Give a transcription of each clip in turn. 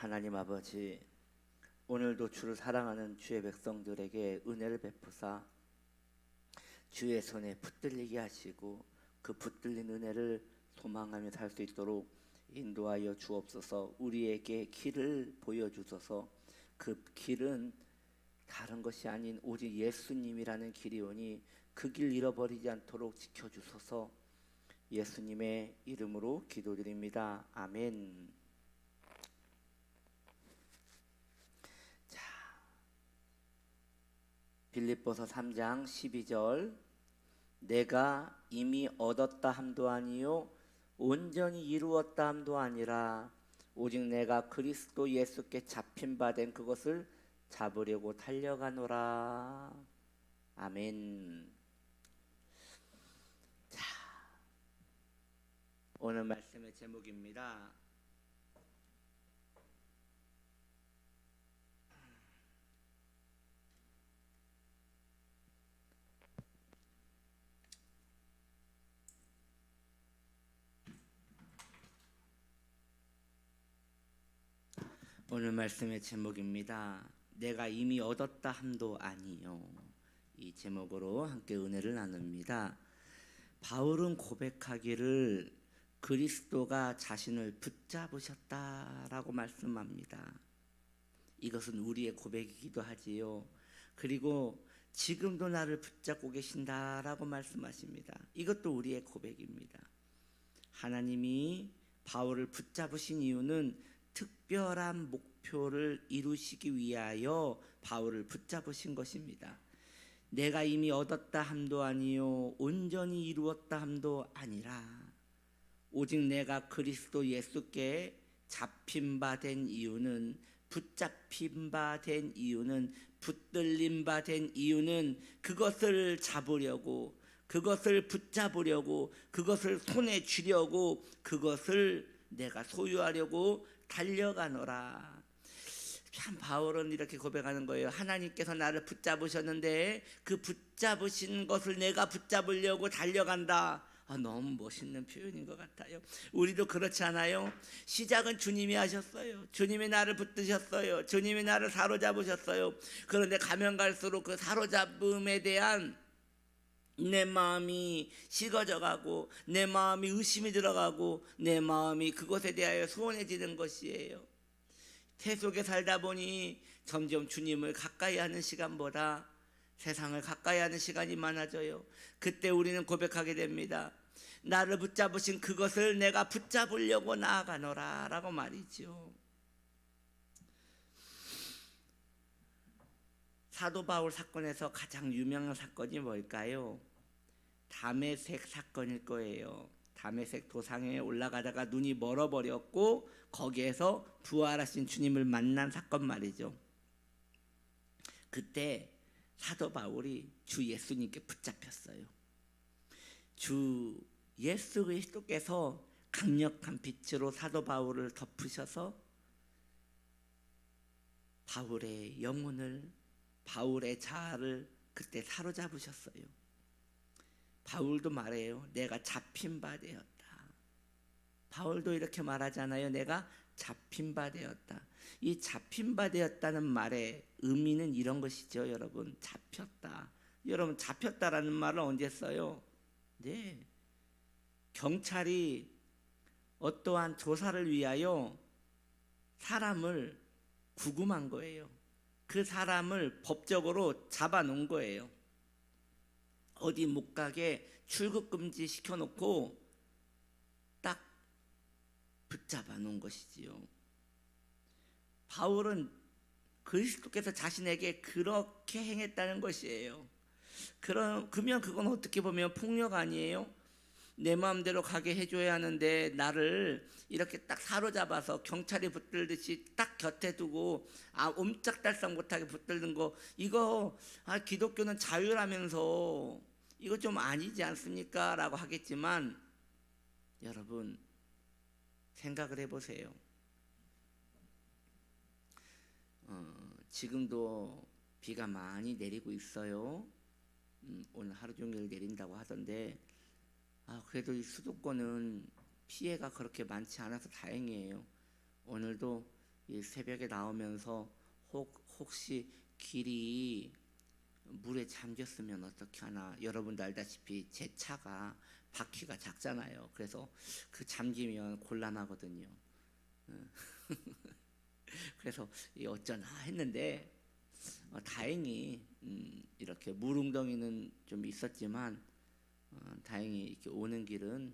하나님 아버지, 오늘도 주를 사랑하는 주의 백성들에게 은혜를 베푸사 주의 손에 붙들리게 하시고 그 붙들린 은혜를 소망하며 살 수 있도록 인도하여 주옵소서. 우리에게 길을 보여주소서. 그 길은 다른 것이 아닌 오직 예수님이라는 길이오니 그 길 잃어버리지 않도록 지켜주소서. 예수님의 이름으로 기도드립니다. 아멘. 빌립보서 3장 12절, 내가 이미 얻었다 함도 아니요 온전히 이루었다 함도 아니라 오직 내가 그리스도 예수께 잡힌 바 된 그것을 잡으려고 달려가노라. 아멘. 자, 오늘 말씀의 제목입니다. 오늘 말씀의 제목입니다. 내가 이미 얻었다 함도 아니요. 이 제목으로 함께 은혜를 나눕니다. 바울은 고백하기를 그리스도가 자신을 붙잡으셨다라고 말씀합니다. 이것은 우리의 고백이기도 하지요. 그리고 지금도 나를 붙잡고 계신다라고 말씀하십니다. 이것도 우리의 고백입니다. 하나님이 바울을 붙잡으신 이유는 특별한 목표를 이루시기 위하여 바울을 붙잡으신 것입니다. 내가 이미 얻었다 함도 아니요 온전히 이루었다 함도 아니라 오직 내가 그리스도 예수께 잡힌 바 된 이유는, 붙잡힌 바 된 이유는, 붙들린 바 된 이유는 그것을 잡으려고, 그것을 붙잡으려고, 그것을 손에 쥐려고, 그것을 내가 소유하려고 달려가노라. 참 바울은 이렇게 고백하는 거예요. 하나님께서 나를 붙잡으셨는데 그 붙잡으신 것을 내가 붙잡으려고 달려간다. 너무 멋있는 표현인 것 같아요. 우리도 그렇지 않아요? 시작은 주님이 하셨어요. 주님이 나를 붙드셨어요. 주님이 나를 사로잡으셨어요. 그런데 가면 갈수록 그 사로잡음에 대한 내 마음이 식어져 가고, 내 마음이 의심이 들어가고, 내 마음이 그것에 대하여 소원해지는 것이에요. 세속에 살다 보니 점점 주님을 가까이 하는 시간보다 세상을 가까이 하는 시간이 많아져요. 그때 우리는 고백하게 됩니다. 나를 붙잡으신 그것을 내가 붙잡으려고 나아가노라 라고 말이죠. 사도 바울 사건에서 가장 유명한 사건이 뭘까요? 다메섹 사건일 거예요. 다메섹 도상에 올라가다가 눈이 멀어버렸고 거기에서 부활하신 주님을 만난 사건 말이죠. 그때 사도 바울이 주 예수님께 붙잡혔어요. 주 예수 그리스도께서 강력한 빛으로 사도 바울을 덮으셔서 바울의 영혼을, 바울의 자아를 그때 사로잡으셨어요. 바울도 말해요. 내가 잡힌 바 되었다. 바울도 이렇게 말하잖아요. 내가 잡힌 바 되었다. 이 잡힌 바 되었다는 말의 의미는 이런 것이죠. 여러분, 잡혔다. 여러분, 잡혔다라는 말을 언제 써요? 네, 경찰이 어떠한 조사를 위하여 사람을 구금한 거예요. 그 사람을 법적으로 잡아놓은 거예요. 어디 못 가게 출국 금지 시켜놓고 딱 붙잡아 놓은 것이지요. 바울은 그리스도께서 자신에게 그렇게 행했다는 것이에요. 그러면 그건 어떻게 보면 폭력 아니에요? 내 마음대로 가게 해줘야 하는데 나를 이렇게 딱 사로잡아서 경찰이 붙들듯이 딱 곁에 두고 옴짝달싹 못하게 붙들는 거, 이거 기독교는 자유라면서 이거 좀 아니지 않습니까? 라고 하겠지만 여러분 생각을 해보세요. 지금도 비가 많이 내리고 있어요. 오늘 하루 종일 내린다고 하던데 그래도 이 수도권은 피해가 그렇게 많지 않아서 다행이에요. 오늘도 이 새벽에 나오면서 혹시 길이 물에 잠겼으면 어떻게 하나. 여러분도 알다시피 제 차가 바퀴가 작잖아요. 그래서 그 잠기면 곤란하거든요. 그래서 어쩌나 했는데 다행히 이렇게 물웅덩이는 좀 있었지만 다행히 이렇게 오는 길은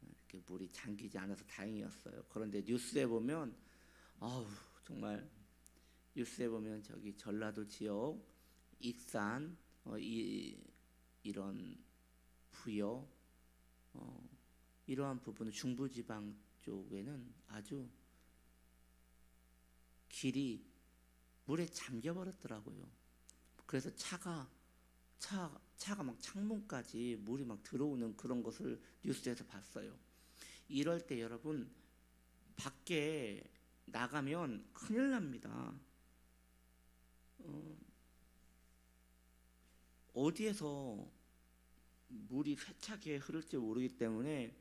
이렇게 물이 잠기지 않아서 다행이었어요. 그런데 뉴스에 보면 정말 뉴스에 보면 저기 전라도 지역 익산 이런 부여 이러한 부분은 중부지방 쪽에는 아주 길이 물에 잠겨 버렸더라고요. 그래서 차가 막 창문까지 물이 막 들어오는 그런 것을 뉴스에서 봤어요. 이럴 때 여러분 밖에 나가면 큰일 납니다. 어디에서 물이 세차게 흐를지 모르기 때문에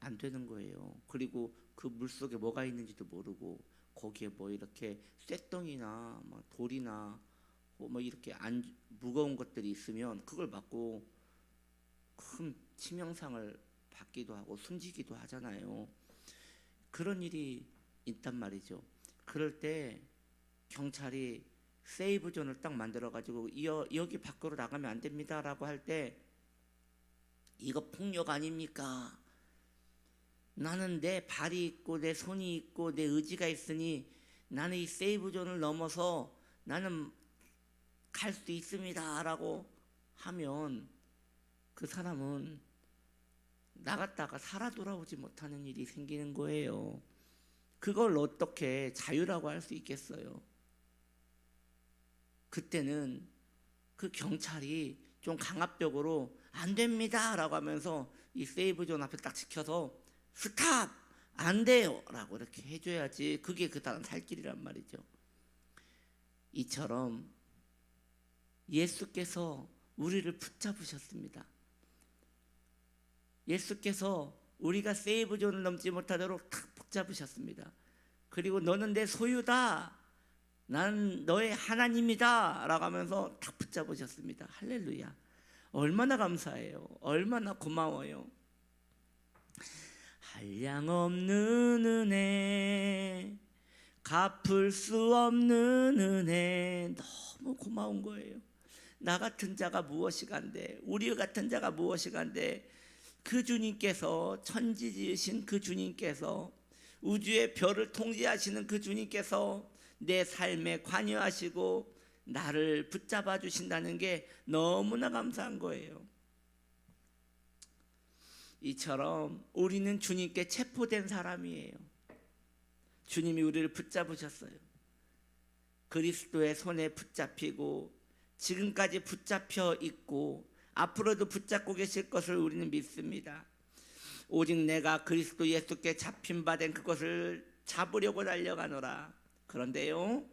안 되는 거예요. 그리고 그 물 속에 뭐가 있는지도 모르고 거기에 뭐 이렇게 쇳덩이나 뭐 돌이나 뭐 이렇게 무거운 것들이 있으면 그걸 맞고 큰 치명상을 받기도 하고 숨지기도 하잖아요. 그런 일이 있단 말이죠. 그럴 때 경찰이 세이브 존을 딱 만들어 가지고 여기 밖으로 나가면 안 됩니다라고 할 때 이거 폭력 아닙니까? 나는 내 발이 있고 내 손이 있고 내 의지가 있으니 나는 이 세이브 존을 넘어서 나는 갈 수 있습니다라고 하면 그 사람은 나갔다가 살아 돌아오지 못하는 일이 생기는 거예요. 그걸 어떻게 자유라고 할 수 있겠어요? 그때는 그 경찰이 좀 강압적으로 안 됩니다 라고 하면서 이 세이브 존 앞에 딱 지켜서 스탑! 안 돼요! 라고 이렇게 해줘야지 그게 그 사람 살 길이란 말이죠. 이처럼 예수께서 우리를 붙잡으셨습니다. 예수께서 우리가 세이브 존을 넘지 못하도록 탁 붙잡으셨습니다. 그리고 너는 내 소유다. 나는 너의 하나님이다 라고 하면서 탁 붙잡으셨습니다. 할렐루야. 얼마나 감사해요. 얼마나 고마워요. 한량없는 은혜, 갚을 수 없는 은혜, 너무 고마운 거예요. 나 같은 자가 무엇이간데, 우리 같은 자가 무엇이간데, 그 주님께서, 천지 지으신 그 주님께서, 우주의 별을 통제하시는 그 주님께서 내 삶에 관여하시고 나를 붙잡아 주신다는 게 너무나 감사한 거예요. 이처럼 우리는 주님께 체포된 사람이에요. 주님이 우리를 붙잡으셨어요. 그리스도의 손에 붙잡히고 지금까지 붙잡혀 있고 앞으로도 붙잡고 계실 것을 우리는 믿습니다. 오직 내가 그리스도 예수께 잡힌 바 된 그것을 잡으려고 달려가노라. 그런데요,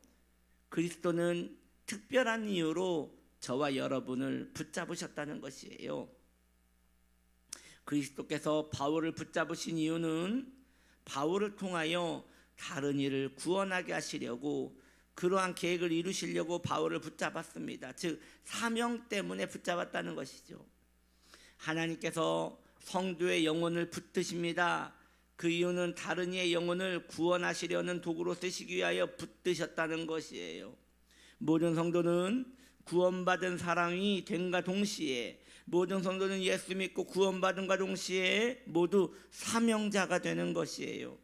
그리스도는 특별한 이유로 저와 여러분을 붙잡으셨다는 것이에요. 그리스도께서 바울을 붙잡으신 이유는 바울을 통하여 다른 이를 구원하게 하시려고, 그러한 계획을 이루시려고 바울을 붙잡았습니다. 즉 사명 때문에 붙잡았다는 것이죠. 하나님께서 성도의 영혼을 붙드십니다. 그 이유는 다른 이의 영혼을 구원하시려는 도구로 쓰시기 위하여 붙드셨다는 것이에요. 모든 성도는 구원받은 사람이 된과 동시에, 모든 성도는 예수 믿고 구원받은과 동시에 모두 사명자가 되는 것이에요.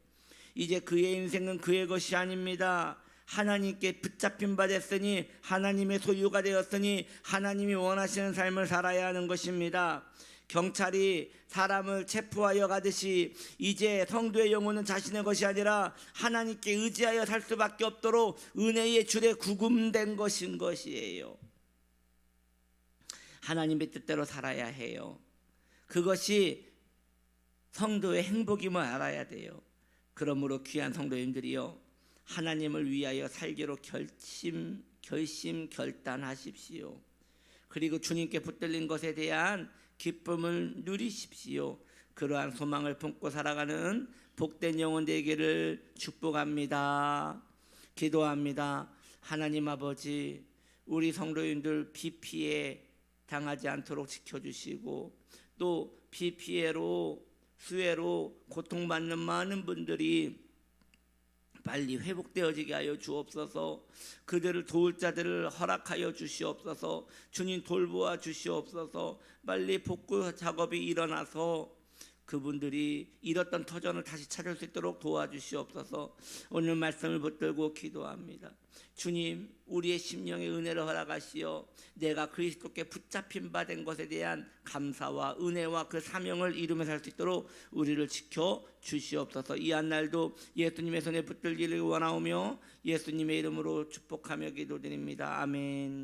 이제 그의 인생은 그의 것이 아닙니다. 하나님께 붙잡힌 바 됐으니, 하나님의 소유가 되었으니 하나님이 원하시는 삶을 살아야 하는 것입니다. 경찰이 사람을 체포하여 가듯이 이제 성도의 영혼은 자신의 것이 아니라 하나님께 의지하여 살 수밖에 없도록 은혜의 줄에 구금된 것인 것이에요. 하나님의 뜻대로 살아야 해요. 그것이 성도의 행복임을 알아야 돼요. 그러므로 귀한 성도님들이요, 하나님을 위하여 살기로 결단하십시오. 그리고 주님께 붙들린 것에 대한 기쁨을 누리십시오. 그러한 소망을 품고 살아가는 복된 영혼 되기를 축복합니다. 기도합니다. 하나님 아버지, 우리 성도인들 비 피해 당하지 않도록 지켜주시고, 또 비 피해로 수해로 고통받는 많은 분들이 빨리 회복되어지게 하여 주옵소서. 그들을 도울 자들을 허락하여 주시옵소서. 주님 돌보아 주시옵소서. 빨리 복구 작업이 일어나서 그분들이 잃었던 터전을 다시 찾을 수 있도록 도와주시옵소서. 오늘 말씀을 붙들고 기도합니다. 주님, 우리의 심령의 은혜를 허락하시어 내가 그리스도께 붙잡힌 바 된 것에 대한 감사와 은혜와 그 사명을 이루며 살 수 있도록 우리를 지켜 주시옵소서. 이 한날도 예수님의 손에 붙들기를 원하오며 예수님의 이름으로 축복하며 기도드립니다. 아멘.